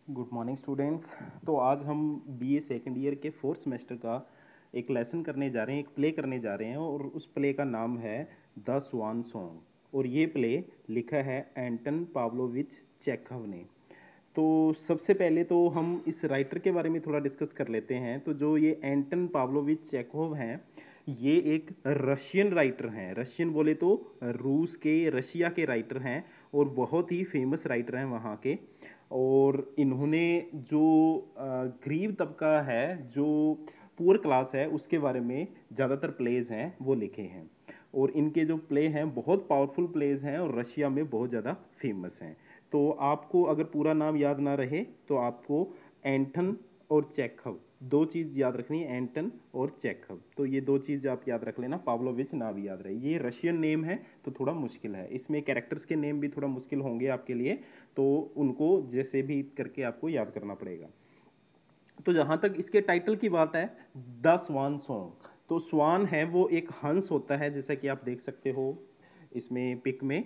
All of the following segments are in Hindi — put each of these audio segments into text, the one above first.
Good morning students. तो आज हम बीए सेकेंड ईयर के फोर्थ सेमेस्टर का एक लेसन करने जा रहे हैं, एक प्ले करने जा रहे हैं और उस प्ले का नाम है द स्वान सॉन्ग। और ये प्ले लिखा है एंटन पाव्लोविच चेखव ने। तो सबसे पहले तो हम इस राइटर के बारे में थोड़ा डिस्कस कर लेते हैं। तो जो ये एंटन पाव्लोविच चेखव हैं, ये एक रशियन राइटर हैं। रशियन बोले तो रूस के, रशिया के राइटर हैं और बहुत ही फेमस राइटर हैं वहाँ के। और इन्होंने जो गरीब तबका है, जो पुअर क्लास है, उसके बारे में ज़्यादातर प्लेज हैं वो लिखे हैं। और इनके जो प्ले हैं बहुत पावरफुल प्लेज हैं और रशिया में बहुत ज़्यादा फेमस हैं। तो आपको अगर पूरा नाम याद ना रहे तो आपको एंटन और चेखव दो चीज़ याद रखनी है, एंटन और चेखव। तो ये दो चीज़ आप याद रख लेना, पाव्लोविच ना भी याद रहे। ये रशियन नेम है तो थोड़ा मुश्किल है, इसमें कैरेक्टर्स के नेम भी थोड़ा मुश्किल होंगे आपके लिए, तो उनको जैसे भी करके आपको याद करना पड़ेगा। तो जहाँ तक इसके टाइटल की बात है, द स्वान सॉन्ग, तो स्वान है वो एक हंस होता है, जैसा कि आप देख सकते हो इसमें पिक में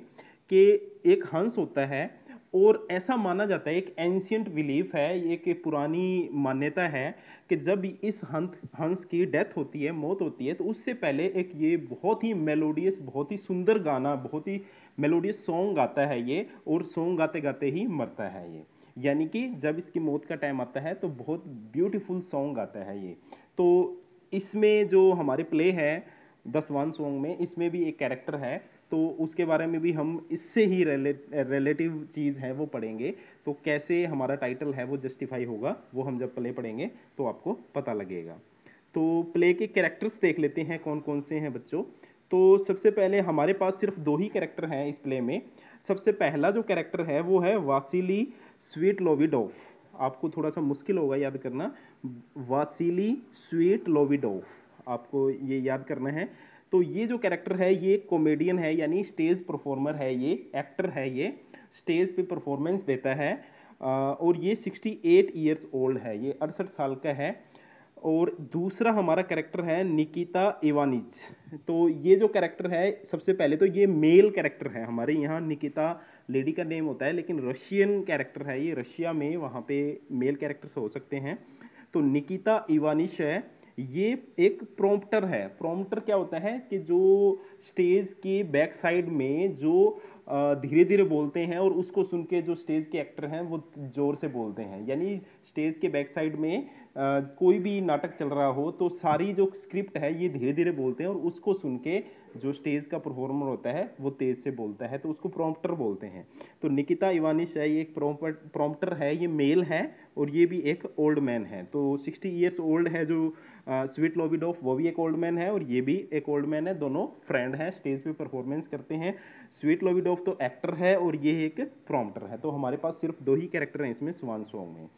कि एक हंस होता है। और ऐसा माना जाता है, एक एंशियंट बिलीफ है, एक पुरानी मान्यता है कि जब इस हंस की डेथ होती है, मौत होती है, तो उससे पहले एक ये बहुत ही मेलोडियस, बहुत ही सुंदर गाना, बहुत ही मेलोडियस सॉन्ग गाता है ये, और सॉन्ग गाते गाते ही मरता है ये। यानी कि जब इसकी मौत का टाइम आता है तो बहुत ब्यूटीफुल सॉन्ग आता है ये। तो इसमें जो हमारे प्ले है द स्वान सॉन्ग में, इसमें भी एक कैरेक्टर है, तो उसके बारे में भी हम इससे ही रिलेटिव चीज़ है वो पढ़ेंगे। तो कैसे हमारा टाइटल है वो जस्टिफाई होगा, वो हम जब प्ले पढ़ेंगे तो आपको पता लगेगा। तो प्ले के कैरेक्टर्स देख लेते हैं कौन कौन से हैं बच्चों। तो सबसे पहले हमारे पास सिर्फ दो ही कैरेक्टर हैं इस प्ले में। सबसे पहला जो कैरेक्टर है वो है वासिली स्वीटलोविडोव। आपको थोड़ा सा मुश्किल होगा याद करना, वासिली स्वीटलोविडोव, आपको ये याद करना है। तो ये जो कैरेक्टर है ये कॉमेडियन है, यानी स्टेज परफॉर्मर है, ये एक्टर है, ये स्टेज पे परफॉर्मेंस देता है। और ये 68 ईयर्स ओल्ड है, ये 68 साल का है। और दूसरा हमारा कैरेक्टर है निकिता इवानिच। तो ये जो कैरेक्टर है, सबसे पहले तो ये मेल कैरेक्टर है। हमारे यहाँ निकिता लेडी का नेम होता है, लेकिन रशियन कैरेक्टर है ये, रशिया में वहाँ पे मेल कैरेक्टर्स हो सकते हैं। तो निकिता इवानिश है, ये एक प्रॉम्प्टर है। प्रॉम्प्टर क्या होता है कि जो स्टेज के बैक साइड में जो धीरे धीरे बोलते हैं और उसको सुन के जो स्टेज के एक्टर हैं वो जोर से बोलते हैं। यानी स्टेज के बैक साइड में कोई भी नाटक चल रहा हो तो सारी जो स्क्रिप्ट है ये धीरे धीरे बोलते हैं और उसको सुन के जो स्टेज का परफॉर्मर होता है वो तेज से बोलता है, तो उसको प्रॉम्प्टर बोलते हैं। तो निकिता इवानिश है, ये एक प्रॉम्प्टर है, ये मेल है और ये भी एक ओल्ड मैन है। तो 60 ईयर्स ओल्ड है जो स्वीट लोविडोफ, वो भी एक ओल्ड मैन है और ये भी एक ओल्ड मैन है, दोनों फ्रेंड हैं, स्टेज पे परफॉर्मेंस करते हैं। स्वीट लोविडोफ तो एक्टर है और ये एक प्रॉम्प्टर है। तो हमारे पास सिर्फ दो ही कैरेक्टर हैं इसमें स्वान सॉन्ग में।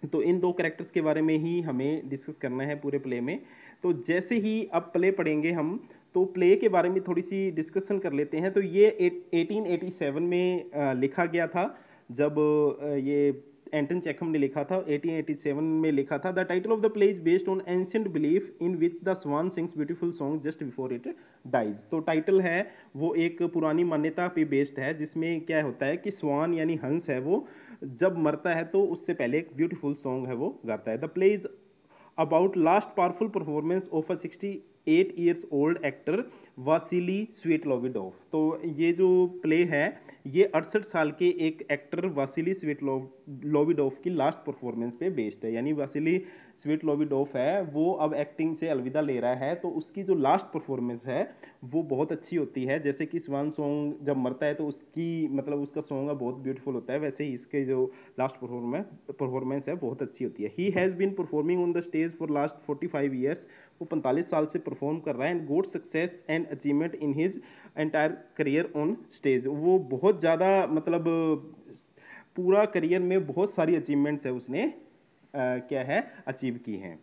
तो इन दो कैरेक्टर्स के बारे में ही हमें डिस्कस करना है पूरे प्ले में। तो जैसे ही अब प्ले पढ़ेंगे हम, तो प्ले के बारे में थोड़ी सी डिस्कशन कर लेते हैं। तो ये 1887 में लिखा गया था, जब ये एंटन चेखव ने लिखा था, 1887 में लिखा था। The title of the play is based on ancient belief in which the swan sings beautiful song just before it dies. तो टाइटल है वो एक पुरानी मान्यता पे बेस्ड है, जिसमें क्या होता है कि स्वान यानी हंस है, वो जब मरता है तो उससे पहले एक ब्यूटीफुल सॉन्ग है वो गाता है। The play is about last powerful performance of a 68 years old actor Vasili Svetlovidov. तो ये जो प्ले है ये 68 साल के एक एक्टर वासिली स्वीटलोविडोव की लास्ट परफॉर्मेंस पे बेस्ड है। यानी वासिली स्वीटलोविडोव है वो अब एक्टिंग से अलविदा ले रहा है, तो उसकी जो लास्ट परफॉर्मेंस है वो बहुत अच्छी होती है। जैसे कि स्वान सॉन्ग जब मरता है तो उसकी मतलब उसका सॉन्ग बहुत ब्यूटीफुल होता है, वैसे ही इसके जो लास्ट परफॉर्मेंस है बहुत अच्छी होती है। He has been performing on the stage for last 45 years. वो 45 साल से परफॉर्म कर रहा है and got success and achievement in his entire career on stage. वो बहुत ज़्यादा मतलब पूरा करियर में बहुत सारी अचीवमेंट्स है उसने क्या है अचीव की हैं।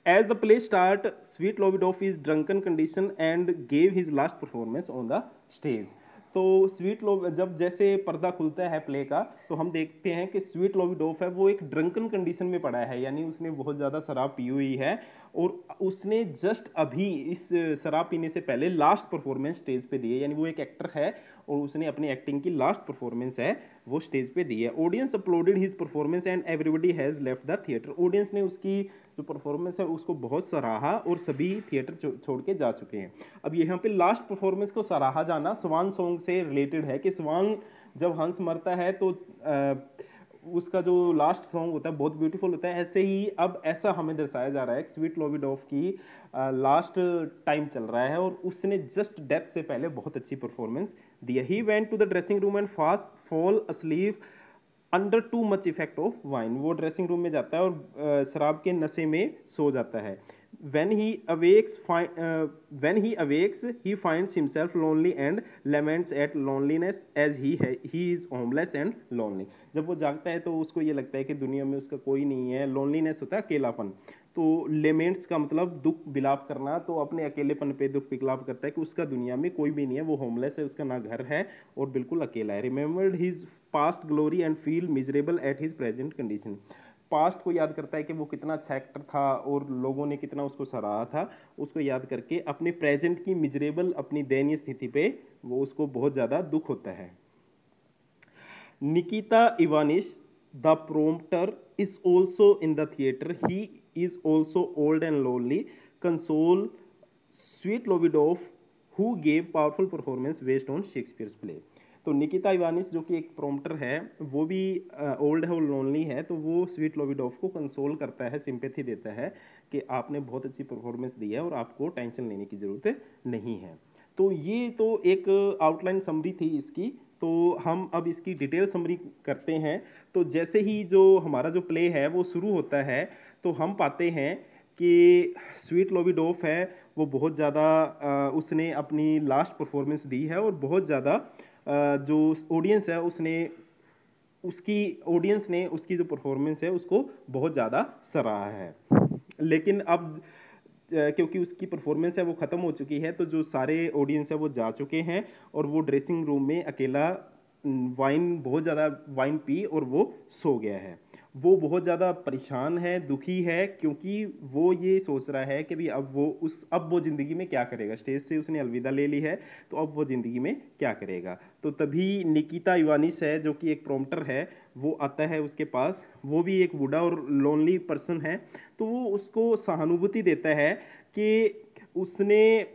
As the play start, Sweet Lovidoff is drunken condition and gave his last performance on the stage. तो स्वीट लोव जब जैसे पर्दा खुलता है प्ले का, तो हम देखते हैं कि स्वीट लोविडोफ है वो एक ड्रंकन कंडीशन में पड़ा है, यानी उसने बहुत ज़्यादा शराब पी हुई है और उसने जस्ट अभी इस शराब पीने से पहले लास्ट परफॉर्मेंस स्टेज पे दी है। यानी वो एक एक्टर है और उसने अपनी एक्टिंग की लास्ट परफॉर्मेंस है वो स्टेज पे दी है। Audience uploaded his performance and everybody has left the theatre. Audience ने उसकी जो परफॉर्मेंस है उसको बहुत सराहा और सभी थिएटर छोड़ के जा चुके हैं। अब यहाँ पे लास्ट परफॉर्मेंस को सराहा जाना स्वान सॉन्ग से रिलेटेड है कि स्वान जब हंस मरता है तो उसका जो लास्ट सॉन्ग होता है बहुत ब्यूटीफुल होता है। ऐसे ही अब ऐसा हमें दर्शाया जा रहा है कि स्वीट लोविडोफ की लास्ट टाइम चल रहा है और उसने जस्ट डेथ से पहले बहुत अच्छी परफॉर्मेंस दी है। He went to the dressing room and fast fall asleep under too much effect of wine. वो ड्रेसिंग रूम में जाता है और शराब के नशे में सो जाता है। when he awakes he finds himself lonely and laments at loneliness as he is homeless and lonely। जब वो जागता है तो उसको ये लगता है कि दुनिया में उसका कोई नहीं है। लोनलीनेस होता है अकेलापन, तो लेमेंट्स का मतलब दुख बिलाप करना, तो अपने अकेलेपन पे दुख बिलाप करता है कि उसका दुनिया में कोई भी नहीं है, वो होमलेस है, उसका ना घर है और बिल्कुल अकेला है। Remembered his past glory and feel miserable at his present condition. Past को याद करता है कि वो कितना अच्छा एक्टर था और लोगों ने कितना उसको सराहा था, उसको याद करके अपने प्रेजेंट की मिजरेबल अपनी दयनीय स्थिति पे वो उसको बहुत ज़्यादा दुख होता है। Nikita Ivanych the prompter is also in the theatre. He is also old and lonely console Svetlovidov who gave powerful performance based on Shakespeare's play. तो निकिता इवानिस जो कि एक प्रोम्प्टर है वो भी ओल्ड है और लोनली है, तो वो स्वीट लोविडोफ को कंसोल करता है, सिंपैथी देता है कि आपने बहुत अच्छी परफॉर्मेंस दी है और आपको टेंशन लेने की ज़रूरत नहीं है। तो ये तो एक आउटलाइन समरी थी इसकी। तो हम अब इसकी डिटेल समरी करते हैं। तो जैसे ही जो हमारा जो प्ले है वो शुरू होता है तो हम पाते हैं कि स्वीट लोविडोफ है वो बहुत ज़्यादा उसने अपनी लास्ट परफॉर्मेंस दी है और बहुत ज़्यादा जो ऑडियंस है ऑडियंस ने उसकी जो परफॉर्मेंस है उसको बहुत ज़्यादा सराहा है। लेकिन अब क्योंकि उसकी परफॉर्मेंस है वो ख़त्म हो चुकी है, तो जो सारे ऑडियंस है वो जा चुके हैं और वो ड्रेसिंग रूम में अकेला बहुत ज़्यादा वाइन पी और वो सो गया है। वो बहुत ज़्यादा परेशान है, दुखी है, क्योंकि वो ये सोच रहा है कि भी अब वो ज़िंदगी में क्या करेगा। स्टेज से उसने अलविदा ले ली है, तो अब वो ज़िंदगी में क्या करेगा। तो तभी निकिता इवानिस है जो कि एक प्रॉम्प्टर है, वो आता है उसके पास। वो भी एक बूढ़ा और लोनली पर्सन है, तो वो उसको सहानुभूति देता है कि उसने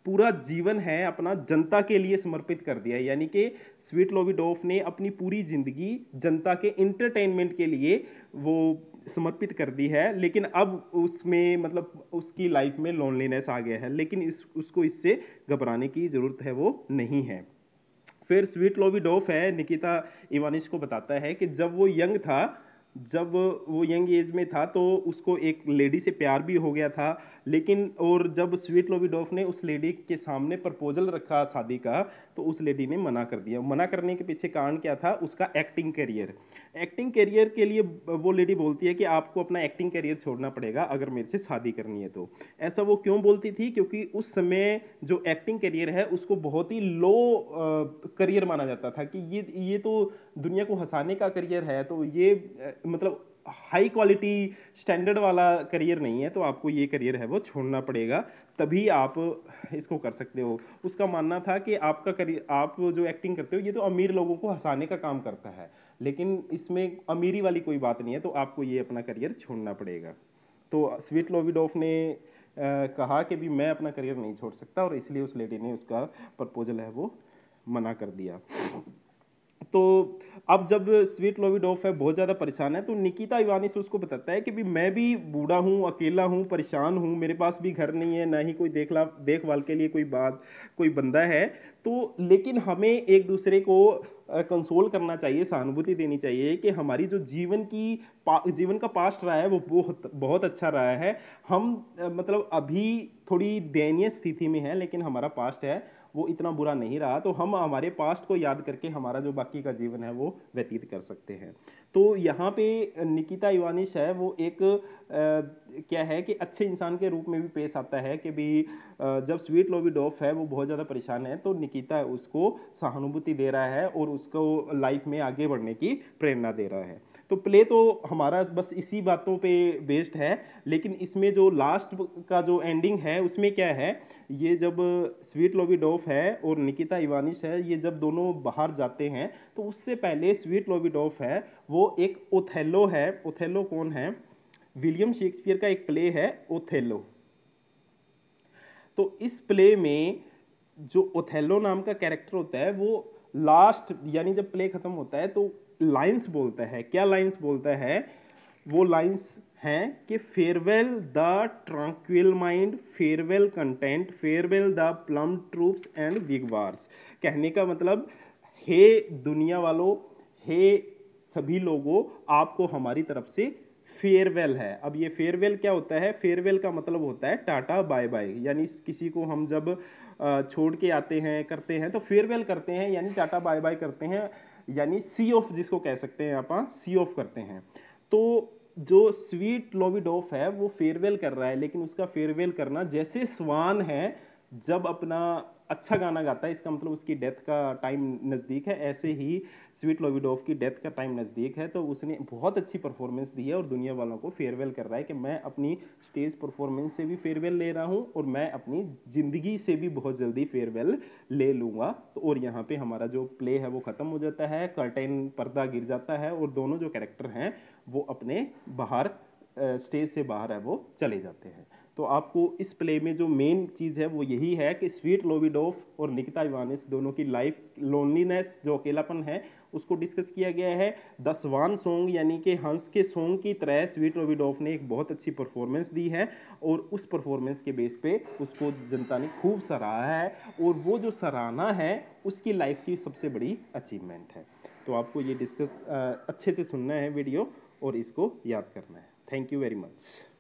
पूरा जीवन है अपना जनता के लिए समर्पित कर दिया है। यानी कि स्वीट लोविडोफ ने अपनी पूरी ज़िंदगी जनता के इंटरटेनमेंट के लिए वो समर्पित कर दी है, लेकिन अब उसमें मतलब उसकी लाइफ में लोनलीनेस आ गया है, लेकिन उसको इससे घबराने की ज़रूरत है वो नहीं है। फिर स्वीट लोविडोफ है निकिता इवानिस को बताता है कि जब वो यंग एज में था तो उसको एक लेडी से प्यार भी हो गया था, लेकिन और जब स्वीट लोविडोफ ने उस लेडी के सामने प्रपोजल रखा शादी का, तो उस लेडी ने मना कर दिया। मना करने के पीछे कारण क्या था? उसका एक्टिंग करियर। एक्टिंग करियर के लिए वो लेडी बोलती है कि आपको अपना एक्टिंग करियर छोड़ना पड़ेगा अगर मेरे से शादी करनी है तो। ऐसा वो क्यों बोलती थी? क्योंकि उस समय जो एक्टिंग करियर है उसको बहुत ही लो करियर माना जाता था कि ये तो दुनिया को हंसाने का करियर है, तो ये मतलब हाई क्वालिटी स्टैंडर्ड वाला करियर नहीं है, तो आपको ये करियर है वो छोड़ना पड़ेगा, तभी आप इसको कर सकते हो। उसका मानना था कि आपका करियर, आप जो एक्टिंग करते हो ये तो अमीर लोगों को हंसाने का काम करता है, लेकिन इसमें अमीरी वाली कोई बात नहीं है, तो आपको ये अपना करियर छोड़ना पड़ेगा। तो स्वीट लोविडोफ ने कहा कि भी मैं अपना करियर नहीं छोड़ सकता, और इसलिए उस लेडी ने उसका प्रपोजल है वो मना कर दिया। तो अब जब स्वीट लोविडोफ है बहुत ज़्यादा परेशान है, तो निकिता इवानिस उसको बताता है कि भी मैं भी बूढ़ा हूँ, अकेला हूँ, परेशान हूँ, मेरे पास भी घर नहीं है, ना ही कोई देखभाल के लिए कोई बंदा है, तो लेकिन हमें एक दूसरे को कंसोल करना चाहिए, सहानुभूति देनी चाहिए कि हमारी जो जीवन का पास्ट रहा है वो बहुत बहुत अच्छा रहा है। हम मतलब अभी थोड़ी दयनीय स्थिति में है, लेकिन हमारा पास्ट है वो इतना बुरा नहीं रहा, तो हम हमारे पास्ट को याद करके हमारा जो बाकी का जीवन है वो व्यतीत कर सकते हैं। तो यहाँ पे निकिता इवानिस है वो एक क्या है कि अच्छे इंसान के रूप में भी पेश आता है कि भी जब स्वीट लोविडोफ है वो बहुत ज़्यादा परेशान है, तो निकिता उसको सहानुभूति दे रहा है और उसको लाइफ में आगे बढ़ने की प्रेरणा दे रहा है। तो प्ले तो हमारा बस इसी बातों पे बेस्ड है, लेकिन इसमें जो लास्ट का जो एंडिंग है उसमें क्या है, ये जब स्वीट लोविडोफ लोविडोफ है और निकिता इवानिश है, ये जब दोनों बाहर जाते हैं तो उससे पहले स्वीट लोविडोफ है वो एक ओथेलो है। ओथेलो कौन है? विलियम शेक्सपियर का एक प्ले है ओथेलो। तो इस प्ले में जो ओथेलो नाम का कैरेक्टर होता है वो लास्ट यानी जब प्ले खत्म होता है तो लाइंस बोलता है। क्या लाइंस बोलता है? वो लाइंस हैं कि farewell the tranquil mind, farewell content, farewell the plumed troops and big wars. कहने का मतलब, हे दुनिया वालों, हे सभी लोगों, आपको हमारी तरफ से फेयरवेल है। अब ये फेयरवेल क्या होता है? फेयरवेल का मतलब होता है टाटा बाय बाय, यानी किसी को हम जब छोड़ के आते हैं करते हैं तो फेयरवेल करते हैं, यानी टाटा बाय बाय करते हैं, यानी सी ऑफ जिसको कह सकते हैं आप, सी ऑफ करते हैं। तो जो स्वीट लोविडोफ है वो फेयरवेल कर रहा है, लेकिन उसका फेयरवेल करना जैसे स्वान है जब अपना अच्छा गाना गाता है, इसका मतलब उसकी डेथ का टाइम नज़दीक है, ऐसे ही स्वीट लोविडोफ की डेथ का टाइम नज़दीक है। तो उसने बहुत अच्छी परफॉर्मेंस दी है और दुनिया वालों को फेयरवेल कर रहा है कि मैं अपनी स्टेज परफॉर्मेंस से भी फेयरवेल ले रहा हूँ और मैं अपनी ज़िंदगी से भी बहुत जल्दी फेयरवेल ले लूँगा। तो और यहाँ पे हमारा जो प्ले है वो ख़त्म हो जाता है, कर्टेन पर्दा गिर जाता है और दोनों जो कैरेक्टर हैं वो अपने बाहर स्टेज से बाहर है वो चले जाते हैं। तो आपको इस प्ले में जो मेन चीज़ है वो यही है कि स्वीट लोविडोफ और निकिता इवानिस दोनों की लाइफ लोनलीनेस, जो अकेलापन है, उसको डिस्कस किया गया है। द स्वान सॉन्ग यानी कि हंस के सॉन्ग की तरह स्वीट लोविडोफ ने एक बहुत अच्छी परफॉर्मेंस दी है और उस परफॉर्मेंस के बेस पे उसको जनता ने खूब सराहा है और वो जो सराहना है उसकी लाइफ की सबसे बड़ी अचीवमेंट है। तो आपको ये डिस्कस अच्छे से सुनना है वीडियो और इसको याद करना है। Thank you very much.